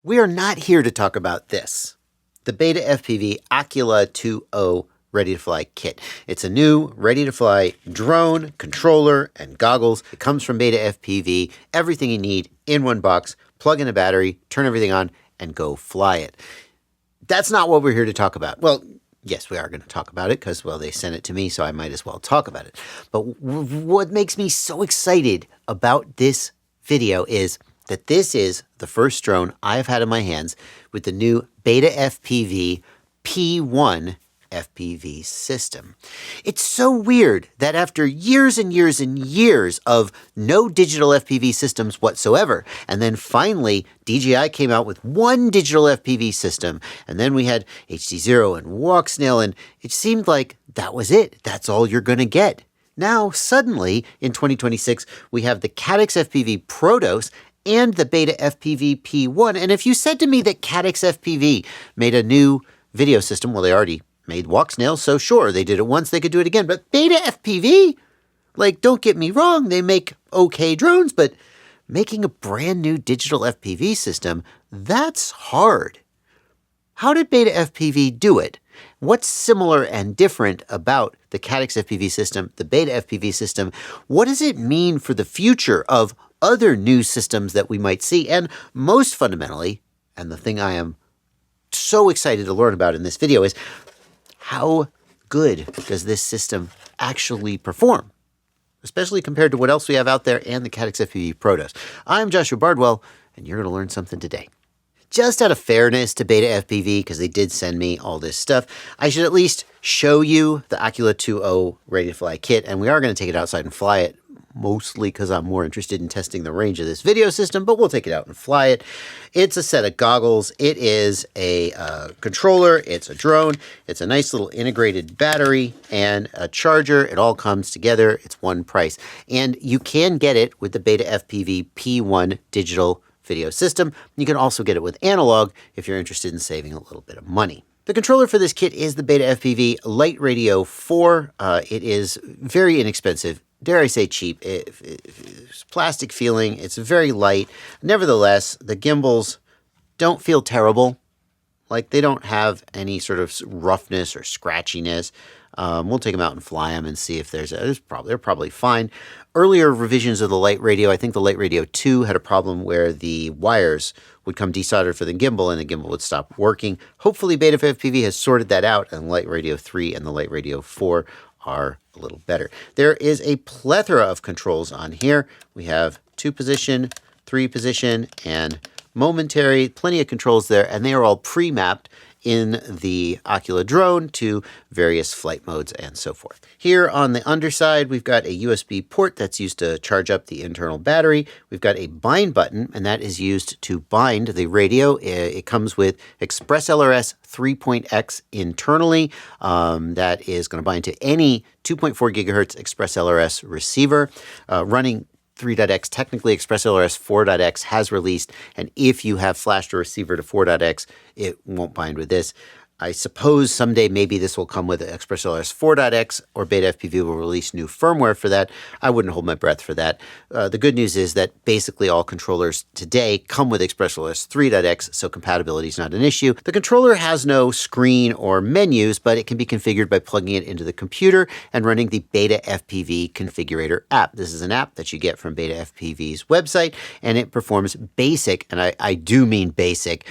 We are not here to talk about this, the BetaFPV Aquila20 Ready-to-Fly Kit. It's a new ready-to-fly drone, controller, and goggles. It comes from BetaFPV, everything you need in one box, plug in a battery, turn everything on, and go fly it. That's not what we're here to talk about. Well, yes, we are going to talk about it because, well, they sent it to me, so I might as well talk about it. But what makes me so excited about this video is that this is the first drone I've had in my hands with the new BetaFPV P1 FPV system. It's so weird that after years and years and years of no digital FPV systems whatsoever, and then finally DJI came out with one digital FPV system, and then we had HD0 and Walksnail, and it seemed like that was it. That's all you're going to get. Now, suddenly, in 2026, we have the Caddx FPV Protos and the BetaFPV P1. And if you said to me that Caddx FPV made a new video system, well, they already made Walksnail, so sure, they did it once, they could do it again. But BetaFPV, like, don't get me wrong, they make okay drones, but making a brand new digital FPV system, that's hard. How did BetaFPV do it? What's similar and different about the Caddx FPV system, the BetaFPV system? What does it mean for the future of other new systems that we might see? And most fundamentally, and the thing I am so excited to learn about in this video, is how good does this system actually perform, especially compared to what else we have out there and the Caddx FPV Protos. I'm Joshua Bardwell, and you're going to learn something today. Just out of fairness to BetaFPV, because they did send me all this stuff, I should at least show you the Aquila20 Ready-to-Fly Kit, and we are going to take it outside and fly it, mostly because I'm more interested in testing the range of this video system, but we'll take it out and fly it. It's a set of goggles. It is a controller. It's a drone. It's a nice little integrated battery and a charger. It all comes together. It's one price. And you can get it with the BetaFPV P1 digital video system. You can also get it with analog if you're interested in saving a little bit of money. The controller for this kit is the BetaFPV LiteRadio 4. It is very inexpensive. Dare I say cheap. It's plastic feeling. It's very light. Nevertheless, the gimbals don't feel terrible. Like, they don't have any sort of roughness or scratchiness. We'll take them out and fly them and see if they're probably fine. Earlier revisions of the LiteRadio, I think the LiteRadio 2 had a problem where the wires would come desoldered for the gimbal and the gimbal would stop working. Hopefully BetaFPV has sorted that out, and LiteRadio 3 and the LiteRadio 4 are a little better. There is a plethora of controls on here. We have 2-position, 3-position, and momentary. Plenty of controls there, and they are all pre-mapped in the Aquila drone to various flight modes and so forth. Here on the underside, we've got a USB port that's used to charge up the internal battery. We've got a bind button, and that is used to bind the radio. It comes with ExpressLRS 3.x internally. That is going to bind to any 2.4 gigahertz ExpressLRS receiver running 3.x. Technically, ExpressLRS 4.x has released, and if you have flashed a receiver to 4.x, it won't bind with this. I suppose someday maybe this will come with ExpressLRS 4.x, or BetaFPV will release new firmware for that. I wouldn't hold my breath for that. The good news is that basically all controllers today come with ExpressLRS 3.x, so compatibility is not an issue. The controller has no screen or menus, but it can be configured by plugging it into the computer and running the BetaFPV Configurator app. This is an app that you get from BetaFPV's website, and it performs basic, and I do mean basic,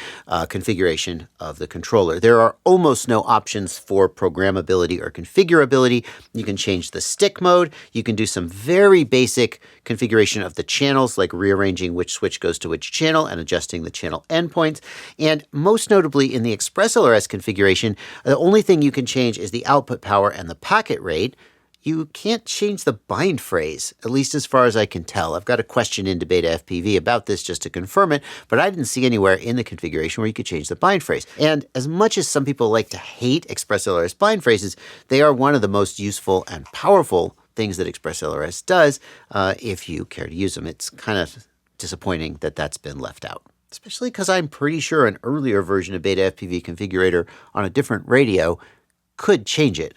configuration of the controller. There are almost no options for programmability or configurability. You can change the stick mode. You can do some very basic configuration of the channels, like rearranging which switch goes to which channel and adjusting the channel endpoints. And most notably in the ExpressLRS configuration, the only thing you can change is the output power and the packet rate. You can't change the bind phrase, at least as far as I can tell. I've got a question into BetaFPV about this just to confirm it, but I didn't see anywhere in the configuration where you could change the bind phrase. And as much as some people like to hate ExpressLRS bind phrases, they are one of the most useful and powerful things that ExpressLRS does if you care to use them. It's kind of disappointing that that's been left out, especially because I'm pretty sure an earlier version of BetaFPV Configurator on a different radio could change it.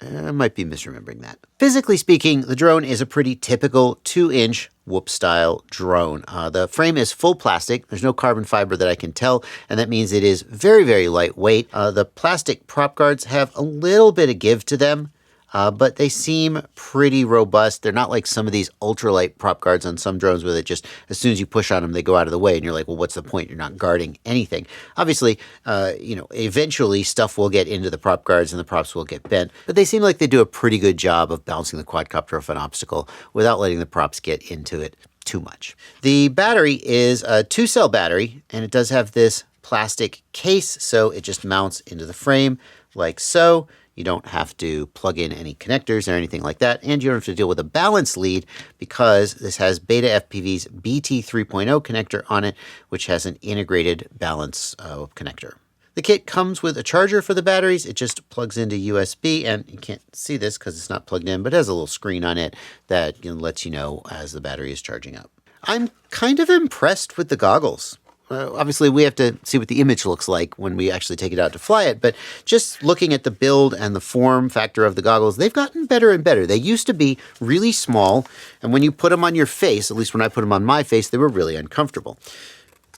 I might be misremembering that. Physically speaking, the drone is a pretty typical 2-inch whoop-style drone. The frame is full plastic. There's no carbon fiber that I can tell, and that means it is very, very lightweight. The plastic prop guards have a little bit of give to them, but they seem pretty robust. They're not like some of these ultralight prop guards on some drones where they just, as soon as you push on them, they go out of the way, and you're like, well, what's the point? You're not guarding anything. Obviously, eventually stuff will get into the prop guards and the props will get bent, but they seem like they do a pretty good job of bouncing the quadcopter off an obstacle without letting the props get into it too much. The battery is a 2-cell battery, and it does have this plastic case, so it just mounts into the frame like so. You don't have to plug in any connectors or anything like that, and you don't have to deal with a balance lead because this has BetaFPV's BT 3.0 connector on it, which has an integrated balance connector. The kit comes with a charger for the batteries. It just plugs into USB, and you can't see this because it's not plugged in, but it has a little screen on it that lets you know as the battery is charging up. I'm kind of impressed with the goggles. Obviously, we have to see what the image looks like when we actually take it out to fly it, but just looking at the build and the form factor of the goggles, they've gotten better and better. They used to be really small, and when you put them on your face, at least when I put them on my face, they were really uncomfortable.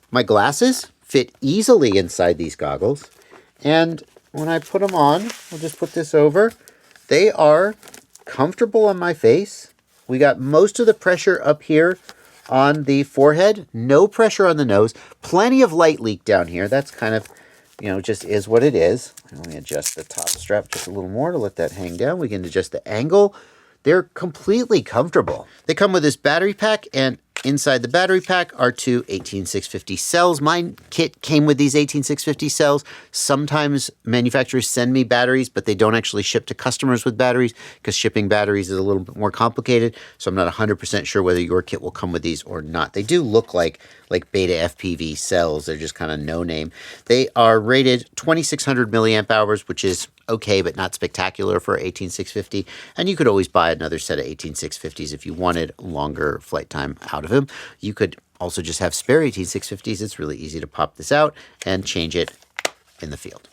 My glasses fit easily inside these goggles, and when I put them on, I'll just put this over, they are comfortable on my face. We got most of the pressure up here on the forehead, no pressure on the nose, plenty of light leak down here. That's kind of, just is what it is. Let me adjust the top strap just a little more to let that hang down. We can adjust the angle. They're completely comfortable. They come with this battery pack, and inside the battery pack are 2 18650 cells. My kit came with these 18650 cells. Sometimes manufacturers send me batteries, but they don't actually ship to customers with batteries because shipping batteries is a little bit more complicated. So I'm not 100% sure whether your kit will come with these or not. They do look like BetaFPV cells. They're just kind of no name. They are rated 2600 milliamp hours, which is okay, but not spectacular for 18650. And you could always buy another set of 18650s if you wanted longer flight time out of them. You could also just have spare 18650s. It's really easy to pop this out and change it in the field.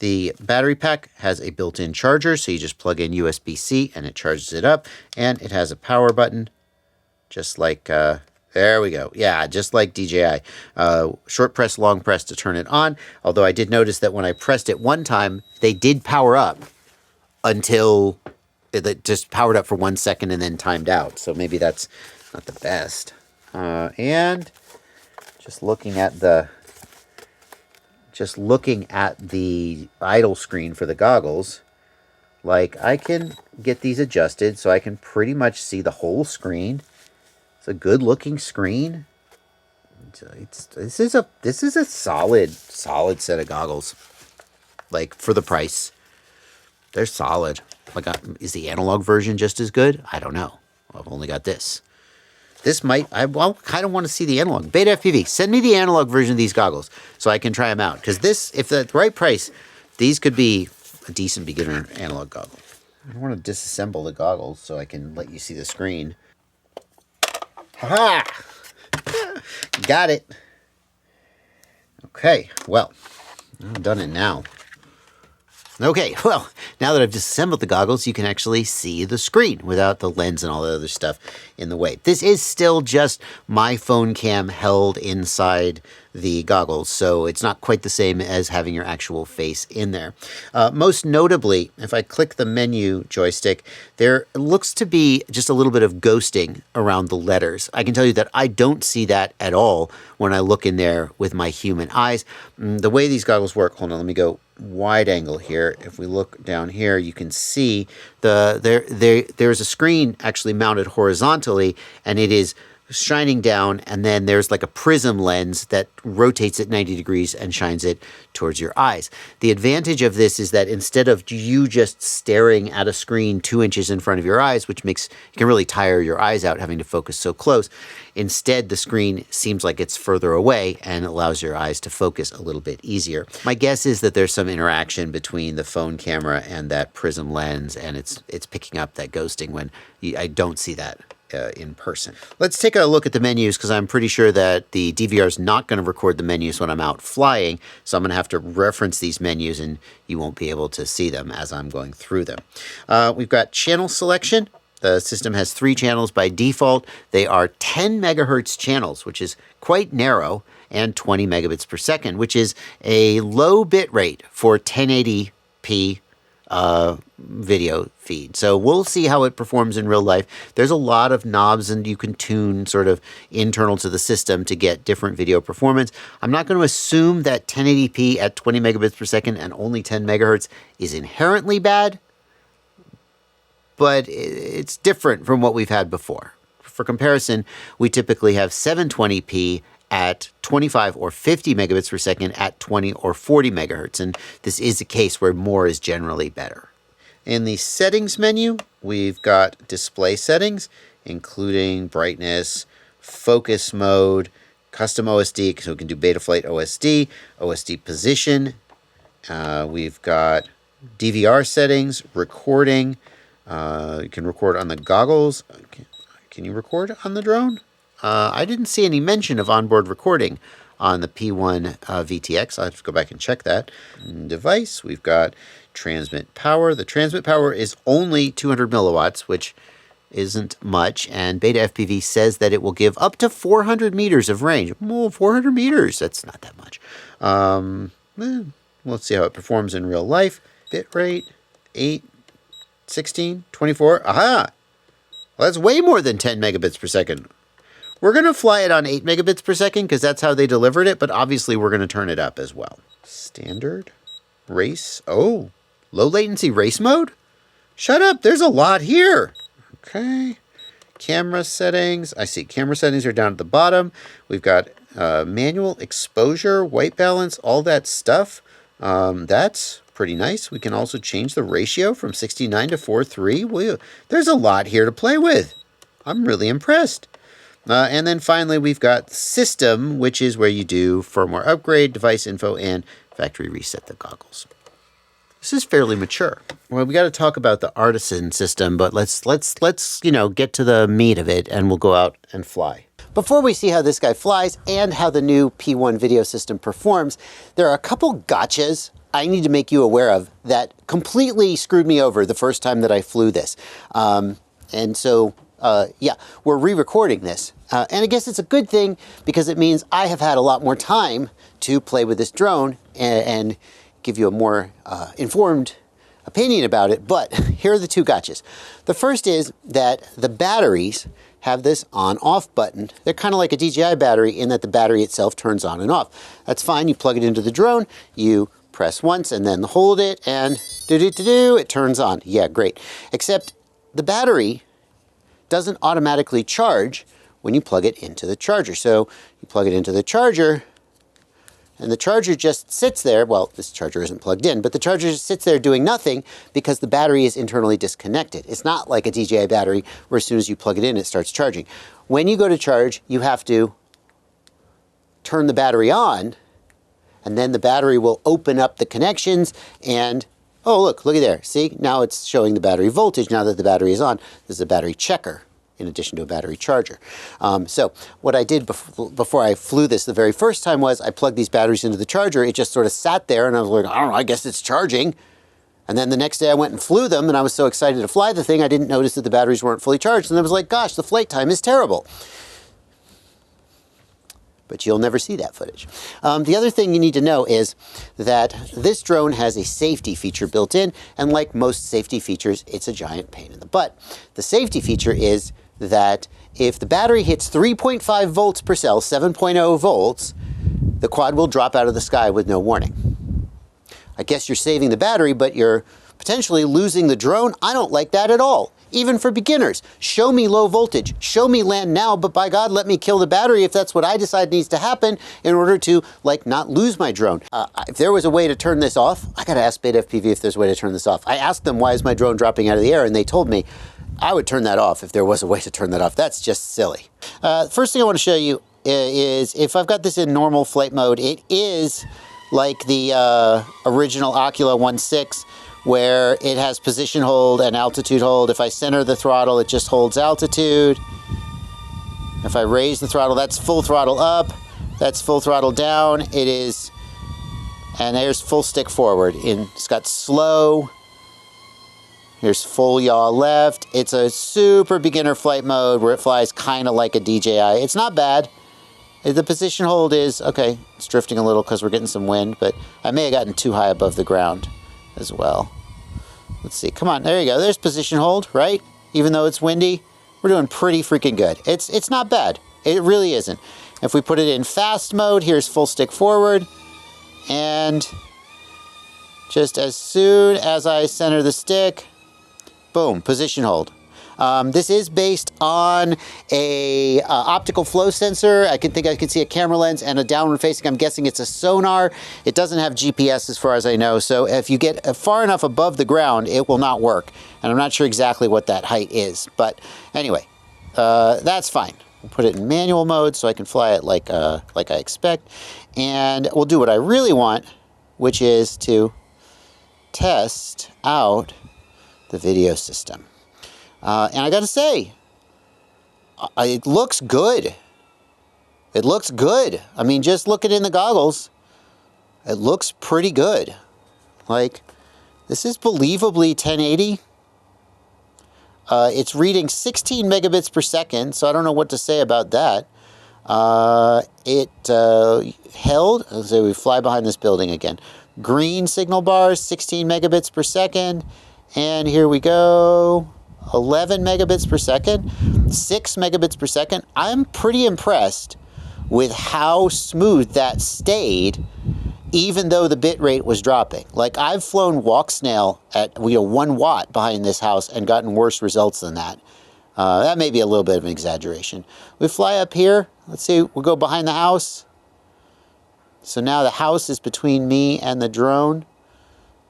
The battery pack has a built-in charger, so you just plug in USB-C and it charges it up. And it has a power button, just like, there we go. Yeah, just like DJI. Short press, long press to turn it on. Although I did notice that when I pressed it one time, they did power up until it just powered up for 1 second and then timed out. So maybe that's not the best. And just looking at the idle screen for the goggles, I can get these adjusted so I can pretty much see the whole screen. It's a good looking screen. This is a solid set of goggles. For the price, they're solid. Is the analog version just as good? I don't know. I've only got this. I kind of want to see the analog. BetaFPV, send me the analog version of these goggles so I can try them out. Because if at the right price, these could be a decent beginner analog goggle. I want to disassemble the goggles so I can let you see the screen. Ha! Got it. Okay, well, I've done it now. Okay, well, now that I've disassembled the goggles, you can actually see the screen without the lens and all the other stuff in the way. This is still just my phone cam held inside the goggles, so it's not quite the same as having your actual face in there. Most notably, if I click the menu joystick, there looks to be just a little bit of ghosting around the letters. I can tell you that I don't see that at all when I look in there with my human eyes. The way these goggles work, hold on, let me go wide angle here. If we look down here, you can see there's a screen actually mounted horizontally, and it is shining down, and then there's a prism lens that rotates at 90 degrees and shines it towards your eyes. The advantage of this is that instead of you just staring at a screen 2 inches in front of your eyes, which you can really tire your eyes out having to focus so close, instead the screen seems like it's further away and allows your eyes to focus a little bit easier. My guess is that there's some interaction between the phone camera and that prism lens, and it's picking up that ghosting when I don't see that in person. Let's take a look at the menus, because I'm pretty sure that the DVR is not going to record the menus when I'm out flying, so I'm going to have to reference these menus and you won't be able to see them as I'm going through them. We've got channel selection. The system has 3 channels by default. They are 10 megahertz channels, which is quite narrow, and 20 megabits per second, which is a low bit rate for 1080p video feed. So we'll see how it performs in real life. There's a lot of knobs and you can tune sort of internal to the system to get different video performance. I'm not going to assume that 1080p at 20 megabits per second and only 10 megahertz is inherently bad, but it's different from what we've had before. For comparison, we typically have 720p at 25 or 50 megabits per second at 20 or 40 megahertz, and this is a case where more is generally better. In the settings menu, we've got display settings, including brightness, focus mode, custom OSD, so we can do Betaflight OSD, OSD position. We've got DVR settings, recording. You can record on the goggles. Can you record on the drone? I didn't see any mention of onboard recording on the P1 VTX. I'll have to go back and check that. Device, we've got transmit power. The transmit power is only 200 milliwatts, which isn't much, and BetaFPV says that it will give up to 400 meters of range. Well, 400 meters, that's not that much. Let's see how it performs in real life. Bitrate, 8, 16, 24. Aha! Well, that's way more than 10 megabits per second. We're going to fly it on 8 megabits per second because that's how they delivered it, but obviously we're going to turn it up as well. Standard, race, oh, low latency race mode? Shut up, there's a lot here. Okay, camera settings. I see camera settings are down at the bottom. We've got manual exposure, white balance, all that stuff. That's pretty nice. We can also change the ratio from 69 to 4:3. There's a lot here to play with. I'm really impressed. And then finally, we've got system, which is where you do firmware upgrade, device info, and factory reset the goggles. This is fairly mature. Well, we got to talk about the artisan system, but let's get to the meat of it, and we'll go out and fly. Before we see how this guy flies and how the new P1 video system performs, there are a couple gotchas I need to make you aware of that completely screwed me over the first time that I flew this. Yeah, we're re-recording this. And I guess it's a good thing because it means I have had a lot more time to play with this drone and give you a more informed opinion about it. But here are the two gotchas. The first is that the batteries have this on-off button. They're kind of like a DJI battery in that the battery itself turns on and off. That's fine. You plug it into the drone, you press once and then hold it, and it turns on. Yeah, great. Except the battery doesn't automatically charge when you plug it into the charger. So you plug it into the charger, and the charger just sits there. Well, this charger isn't plugged in, but the charger just sits there doing nothing because the battery is internally disconnected. It's not like a DJI battery where as soon as you plug it in, it starts charging. When you go to charge, you have to turn the battery on, and then the battery will open up the connections and, oh, look at there. See, now it's showing the battery voltage now that the battery is on. This is a battery checker in addition to a battery charger. So what I did before I flew this the very first time was I plugged these batteries into the charger. It just sort of sat there and I was like, I don't know, I guess it's charging. And then the next day I went and flew them and I was so excited to fly the thing, I didn't notice that the batteries weren't fully charged. And I was like, gosh, the flight time is terrible. But you'll never see that footage. The other thing you need to know is that this drone has a safety feature built in, and like most safety features, it's a giant pain in the butt. The safety feature is that if the battery hits 3.5 volts per cell, 7.0 volts, the quad will drop out of the sky with no warning. I guess you're saving the battery, but you're potentially losing the drone. I don't like that at all. Even for beginners, show me low voltage, show me land now, but by God, let me kill the battery if that's what I decide needs to happen in order to, like, not lose my drone. If there was a way to turn this off, I gotta ask BetaFPV if there's a way to turn this off. I asked them, why is my drone dropping out of the air? And they told me I would turn that off if there was a way to turn that off. That's just silly. First thing I wanna show you is if I've got this in normal flight mode, it is like the original Aquila 1.6, where it has position hold and altitude hold. If I center the throttle, it just holds altitude. If I raise the throttle, that's full throttle up. That's full throttle down. It is, and there's full stick forward. It's got slow. Here's full yaw left. It's a super beginner flight mode where it flies kind of like a DJI. It's not bad. The position hold is, okay, it's drifting a little because we're getting some wind, but I may have gotten too high above the ground as well. Let's see, come on, there you go. There's position hold, right? Even though it's windy, we're doing pretty freaking good. It's not bad. It really isn't. If we put it in fast mode, here's full stick forward, and just as soon as I center the stick, boom, position hold. This is based on a optical flow sensor. I could see a camera lens and a downward facing. I'm guessing it's a sonar. It doesn't have GPS as far as I know. So if you get far enough above the ground, it will not work. And I'm not sure exactly what that height is. But anyway, that's fine. We'll put it in manual mode so I can fly it like I expect. And we'll do what I really want, which is to test out the video system. And I gotta say, it looks good. It looks good. I mean, just looking in the goggles, it looks pretty good. Like, this is believably 1080. It's reading 16 megabits per second, so I don't know what to say about that. It held, let's say we fly behind this building again. Green signal bars, 16 megabits per second. And here we go. 11 megabits per second, 6 megabits per second. I'm pretty impressed with how smooth that stayed, even though the bit rate was dropping. Like, I've flown walk snail at 1 watt behind this house and gotten worse results than that. That may be a little bit of an exaggeration. We fly up here. Let's see, we'll go behind the house. So now the house is between me and the drone.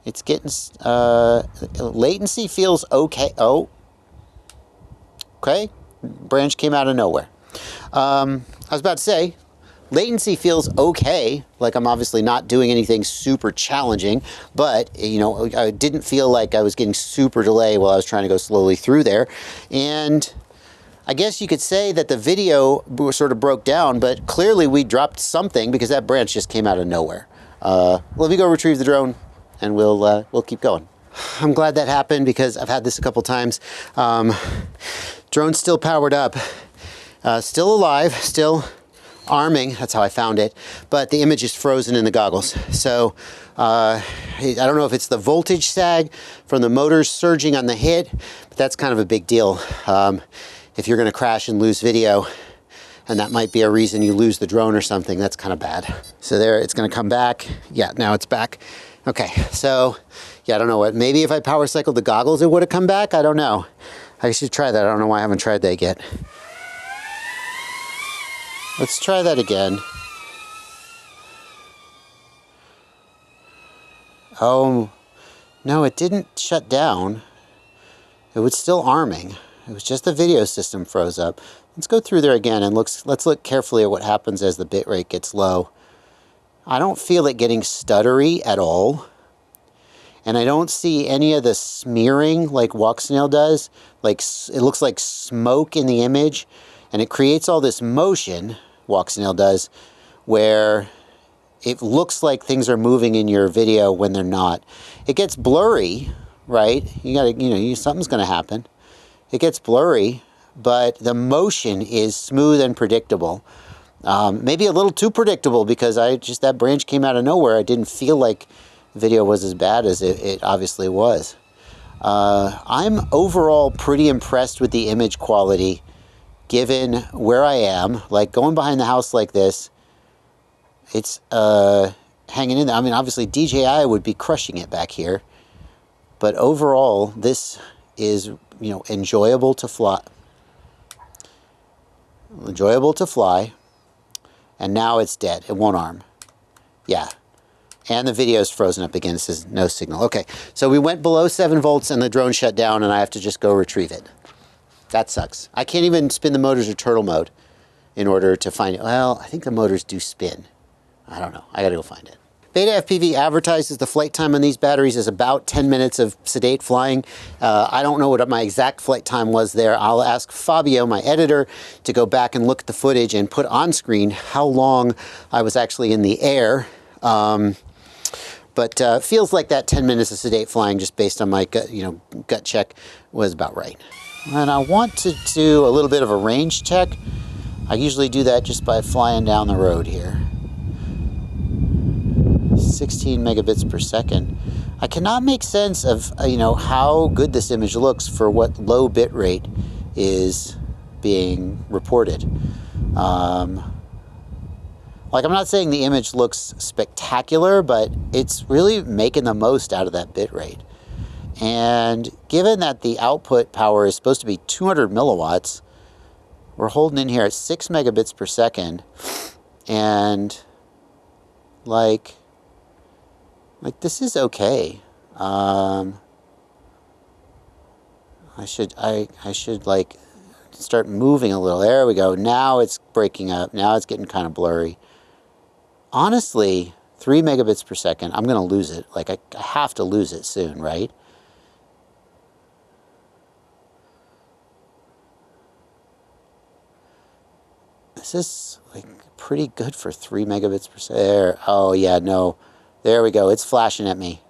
It's getting, latency feels okay. Oh, okay, branch came out of nowhere. I was about to say, latency feels okay. Like, I'm obviously not doing anything super challenging, but, you know, I didn't feel like I was getting super delay while I was trying to go slowly through there. And I guess you could say that the video sort of broke down, but clearly we dropped something because that branch just came out of nowhere. Let me go retrieve the drone and we'll keep going. I'm glad that happened because I've had this a couple times. Drone's still powered up, still alive, still arming. That's how I found it. But the image is frozen in the goggles. So I don't know if it's the voltage sag from the motors surging on the hit, but that's kind of a big deal. If you're going to crash and lose video, and that might be a reason you lose the drone or something, that's kind of bad. So there, it's going to come back. Yeah, now it's back. Okay, so yeah, I don't know what. Maybe if I power cycled the goggles, it would have come back. I don't know. I should try that. I don't know why I haven't tried that yet. Let's try that again. Oh, no, it didn't shut down. It was still arming. It was just the video system froze up. Let's go through there again and let's look carefully at what happens as the bitrate gets low. I don't feel it getting stuttery at all. And I don't see any of the smearing like walk snail does. Like, it looks like smoke in the image, and it creates all this motion, walk snail does, where it looks like things are moving in your video when they're not. It gets blurry, right? You gotta, you know, something's gonna happen. It gets blurry, but the motion is smooth and predictable. Maybe a little too predictable because that branch came out of nowhere. I didn't feel like video was as bad as it obviously was. I'm overall pretty impressed with the image quality given where I am. Like, going behind the house like this, it's hanging in there. I mean, obviously DJI would be crushing it back here, but overall this is, you know, enjoyable to fly. Enjoyable to fly. And now it's dead. It won't arm. Yeah. And the video is frozen up again. It says no signal. Okay, so we went below 7 volts and the drone shut down and I have to just go retrieve it. That sucks. I can't even spin the motors or turtle mode in order to find it. Well, I think the motors do spin. I don't know. I gotta go find it. BetaFPV advertises the flight time on these batteries is about 10 minutes of sedate flying. I don't know what my exact flight time was there. I'll ask Fabio, my editor, to go back and look at the footage and put on screen how long I was actually in the air. But feels like that 10 minutes of sedate flying, just based on my gut check, was about right. And I want to do a little bit of a range check. I usually do that just by flying down the road here. 16 megabits per second. I cannot make sense of how good this image looks for what low bit rate is being reported. Like, I'm not saying the image looks spectacular, but it's really making the most out of that bit rate. And given that the output power is supposed to be 200 milliwatts, we're holding in here at 6 megabits per second. And like this is okay. I should like start moving a little. There we go. Now it's breaking up. Now it's getting kind of blurry. Honestly, 3 megabits per second, I'm going to lose it. Like, I have to lose it soon, right? This is like pretty good for 3 megabits per second. There. Oh yeah, no. There we go. It's flashing at me.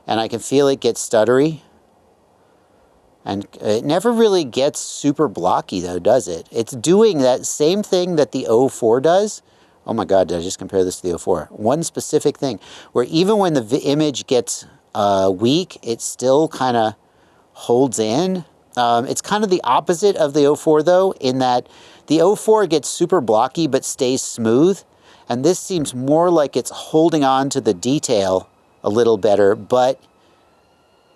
And I can feel it get stuttery. And it never really gets super blocky though, does it? It's doing that same thing that the 04 does. Oh my God, did I just compare this to the 04? One specific thing, where even when the image gets weak, it still kind of holds in. It's kind of the opposite of the 04 though, in that the 04 gets super blocky but stays smooth. And this seems more like it's holding on to the detail a little better, but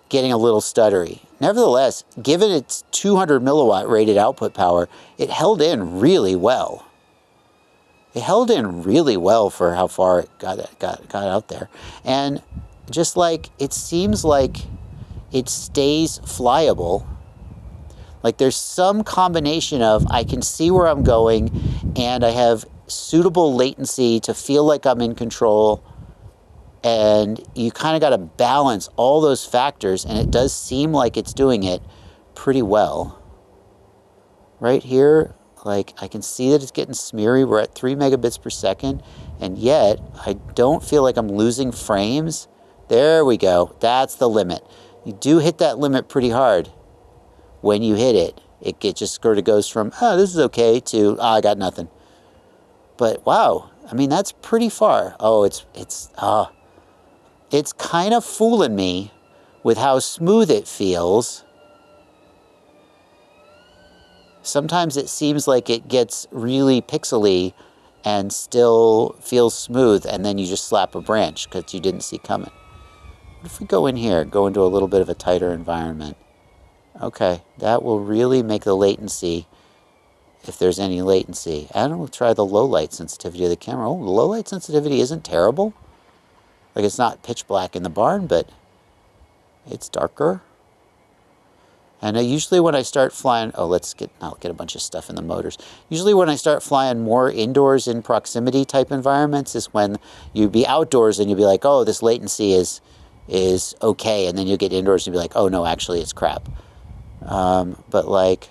getting a little stuttery. Nevertheless, given its 200 milliwatt rated output power, it held in really well. It held in really well for how far it got out there. And just like, it seems like it stays flyable. Like there's some combination of, I can see where I'm going and I have suitable latency to feel like I'm in control. And you kind of got to balance all those factors, and it does seem like it's doing it pretty well. Right here, like I can see that it's getting smeary. We're at 3 megabits per second, and yet I don't feel like I'm losing frames. There we go. That's the limit. You do hit that limit pretty hard. When you hit it, it just sort of goes from, oh, this is okay, to, oh, I got nothing. But wow, I mean, that's pretty far. Oh, it's kind of fooling me with how smooth it feels. Sometimes it seems like it gets really pixely and still feels smooth, and then you just slap a branch because you didn't see coming. What if we go in here, go into a little bit of a tighter environment? Okay, that will really make the latency, if there's any latency. And we'll try the low light sensitivity of the camera. Oh, the low light sensitivity isn't terrible. Like, it's not pitch black in the barn, but it's darker. And usually when I start flying, oh, I'll get a bunch of stuff in the motors. Usually when I start flying more indoors in proximity type environments is when you'd be outdoors and you'd be like, oh, this latency is okay. And then you get indoors and you'd be like, oh no, actually it's crap. But like,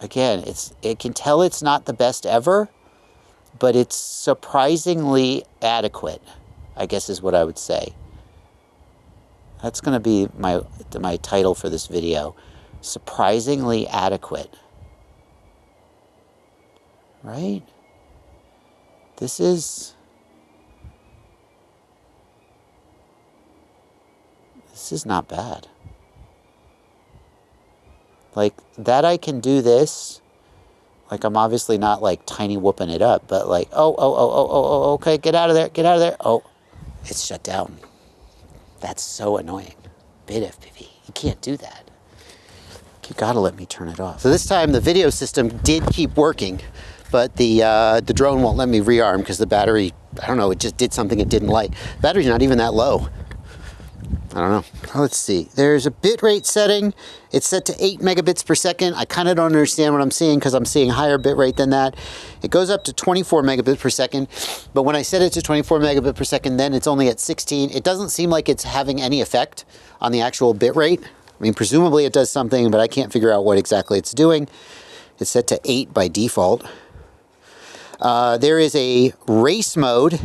again, it can tell it's not the best ever, but it's surprisingly adequate, I guess is what I would say. That's going to be my title for this video. Surprisingly adequate. Right? This is not bad. Like, that I can do this. Like, I'm obviously not like tiny whooping it up, but like, oh, okay, get out of there, get out of there. Oh, it's shut down. That's so annoying. BetaFPV, you can't do that. You gotta let me turn it off. So this time the video system did keep working, but the drone won't let me rearm because the battery, I don't know, it just did something it didn't like. The battery's not even that low. I don't know. Let's see. There's a bitrate setting. It's set to 8 megabits per second. I kind of don't understand what I'm seeing because I'm seeing higher bitrate than that. It goes up to 24 megabits per second, but when I set it to 24 megabits per second, then it's only at 16. It doesn't seem like it's having any effect on the actual bitrate. I mean, presumably it does something, but I can't figure out what exactly it's doing. It's set to 8 by default. There is a race mode,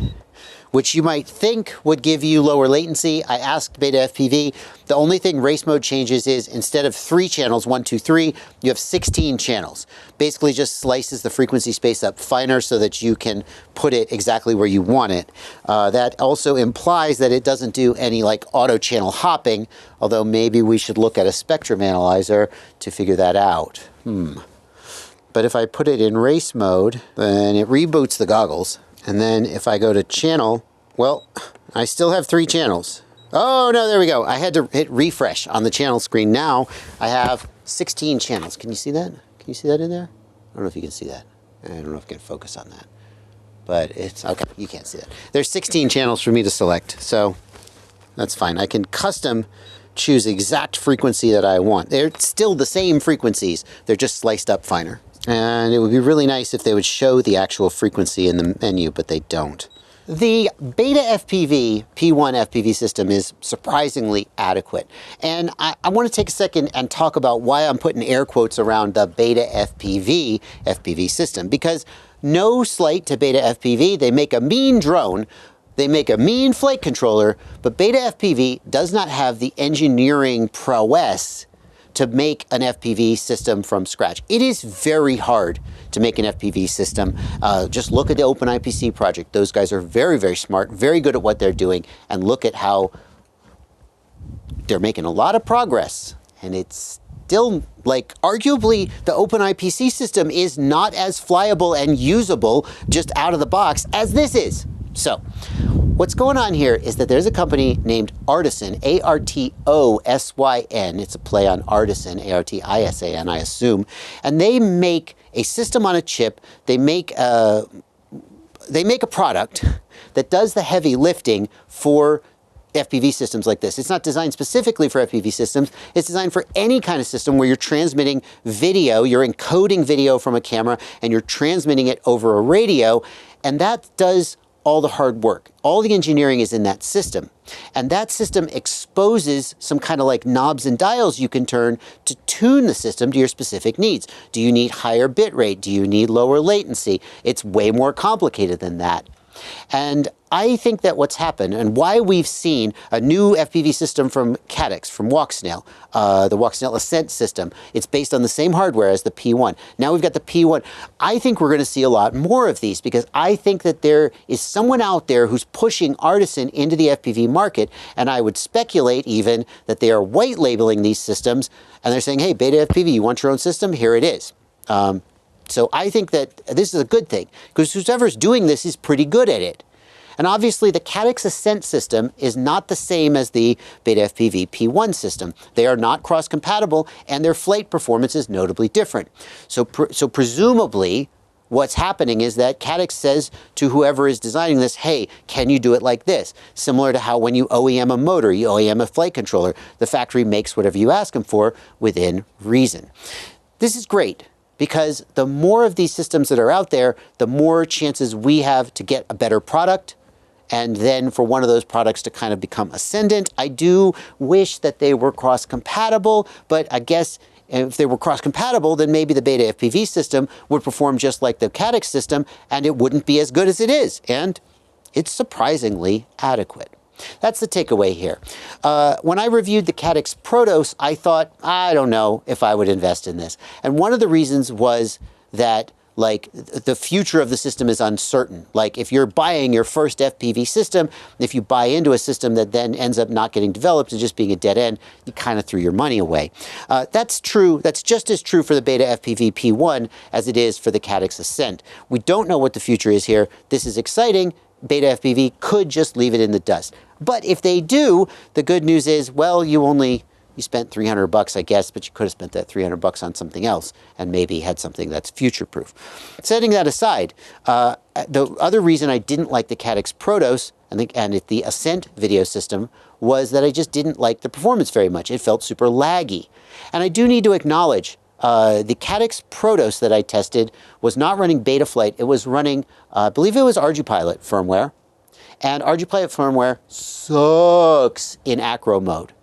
which you might think would give you lower latency. I asked BetaFPV. The only thing race mode changes is instead of 3 channels, 1, 2, 3, you have 16 channels. Basically just slices the frequency space up finer so that you can put it exactly where you want it. That also implies that it doesn't do any like auto channel hopping, although maybe we should look at a spectrum analyzer to figure that out. But if I put it in race mode, then it reboots the goggles. And then if I go to channel, well, I still have 3 channels. Oh, no, there we go. I had to hit refresh on the channel screen. Now I have 16 channels. Can you see that? Can you see that in there? I don't know if you can see that. I don't know if I can focus on that. But it's, okay, you can't see that. There's 16 channels for me to select, so that's fine. I can custom choose the exact frequency that I want. They're still the same frequencies. They're just sliced up finer. And it would be really nice if they would show the actual frequency in the menu, but they don't. The BetaFPV P1 FPV system is surprisingly adequate. And I want to take a second and talk about why I'm putting air quotes around the BetaFPV FPV system. Because no slight to BetaFPV, they make a mean drone, they make a mean flight controller, but BetaFPV does not have the engineering prowess to make an FPV system from scratch. It is very hard to make an FPV system. Just look at the OpenIPC project. Those guys are very, very smart, very good at what they're doing, and look at how they're making a lot of progress. And it's still, like, arguably the OpenIPC system is not as flyable and usable just out of the box as this is. So, what's going on here is that there's a company named Artisan, A-R-T-O-S-Y-N. It's a play on artisan, A-R-T-I-S-A-N, I assume. And they make a system on a chip. They make a product that does the heavy lifting for FPV systems like this. It's not designed specifically for FPV systems. It's designed for any kind of system where you're transmitting video, you're encoding video from a camera, and you're transmitting it over a radio. And that does all the hard work. All the engineering is in that system. And that system exposes some kind of like knobs and dials you can turn to tune the system to your specific needs. Do you need higher bit rate? Do you need lower latency? It's way more complicated than that. And I think that what's happened and why we've seen a new FPV system from Caddx, from Walksnail, the Walksnail Ascent system, it's based on the same hardware as the P1. Now we've got the P1. I think we're going to see a lot more of these because I think that there is someone out there who's pushing Artisan into the FPV market, and I would speculate even that they are white labeling these systems and they're saying, hey, BetaFPV, you want your own system? Here it is. So I think that this is a good thing because whoever's doing this is pretty good at it. And obviously the Caddx Ascent system is not the same as the BetaFPV P1 system. They are not cross-compatible and their flight performance is notably different. So presumably what's happening is that Caddx says to whoever is designing this, hey, can you do it like this? Similar to how when you OEM a motor, you OEM a flight controller, the factory makes whatever you ask them for within reason. This is great, because the more of these systems that are out there, the more chances we have to get a better product, and then for one of those products to kind of become ascendant. I do wish that they were cross-compatible, but I guess if they were cross-compatible, then maybe the BetaFPV system would perform just like the Caddx system, and it wouldn't be as good as it is. And it's surprisingly adequate. That's the takeaway here. When I reviewed the Caddx Protos, I thought, I don't know if I would invest in this. And one of the reasons was that, like, the future of the system is uncertain. Like, if you're buying your first FPV system, if you buy into a system that then ends up not getting developed and just being a dead end, you kind of threw your money away. That's true. That's just as true for the BetaFPV P1 as it is for the Caddx Ascent. We don't know what the future is here. This is exciting. BetaFPV could just leave it in the dust. But if they do, the good news is, well, you spent $300, I guess, but you could have spent that $300 on something else and maybe had something that's future-proof. Setting that aside, the other reason I didn't like the Caddx Protos, the Ascent video system was that I just didn't like the performance very much. It felt super laggy. And I do need to acknowledge the Caddx Protos that I tested was not running Betaflight. It was running, I believe it was ArduPilot firmware. And ArduPilot firmware sucks in acro mode.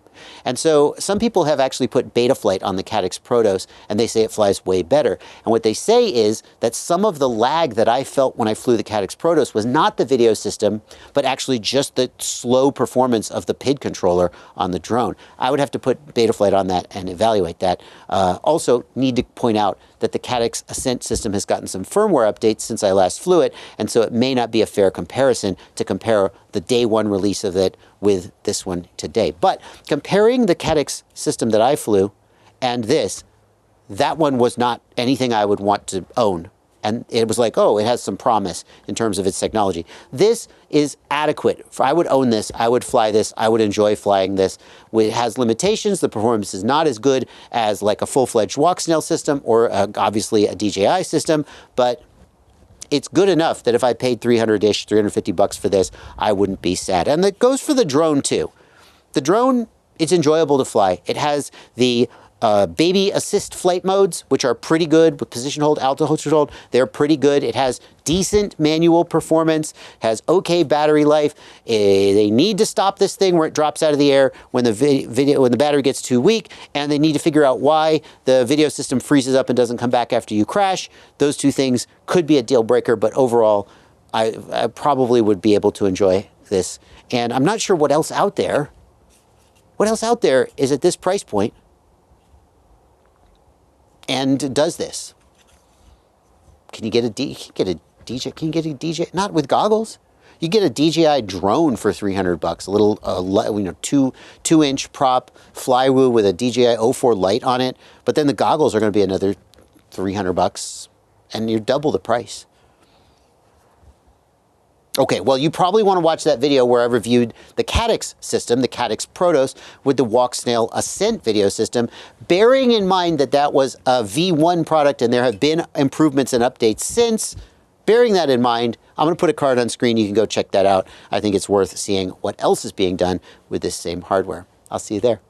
And so some people have actually put Betaflight on the Caddx Protos, and they say it flies way better. And what they say is that some of the lag that I felt when I flew the Caddx Protos was not the video system, but actually just the slow performance of the PID controller on the drone. I would have to put Betaflight on that and evaluate that. Also, need to point out that the Caddx Ascent system has gotten some firmware updates since I last flew it, and so it may not be a fair comparison to compare the day one release of it with this one today. But comparing the Caddx system that I flew and this, that one was not anything I would want to own. And it was like, oh, it has some promise in terms of its technology. This is adequate. I would own this. I would fly this. I would enjoy flying this. It has limitations. The performance is not as good as like a full-fledged walk snail system or obviously a DJI system, but it's good enough that if I paid $300-ish, $350 for this, I wouldn't be sad. And that goes for the drone too. The drone, it's enjoyable to fly. It has the baby assist flight modes, which are pretty good with position hold, altitude hold. They're pretty good. It has decent manual performance, has okay battery life. They need to stop this thing where it drops out of the air when the battery gets too weak, and they need to figure out why the video system freezes up and doesn't come back after you crash. Those two things could be a deal breaker, but overall, I probably would be able to enjoy this. And I'm not sure what else out there. What else out there is at this price point and does this? Can you get a DJ? Can you get a DJ? Not with goggles. You get a DJI drone for $300, a little, 2-inch prop flywheel with a DJI 04 light on it. But then the goggles are going to be another $300, and you're double the price. Okay, well, you probably want to watch that video where I reviewed the Caddx system, the Caddx Protos, with the Walk Snail Ascent video system, bearing in mind that that was a V1 product and there have been improvements and updates since. Bearing that in mind, I'm going to put a card on screen. You can go check that out. I think it's worth seeing what else is being done with this same hardware. I'll see you there.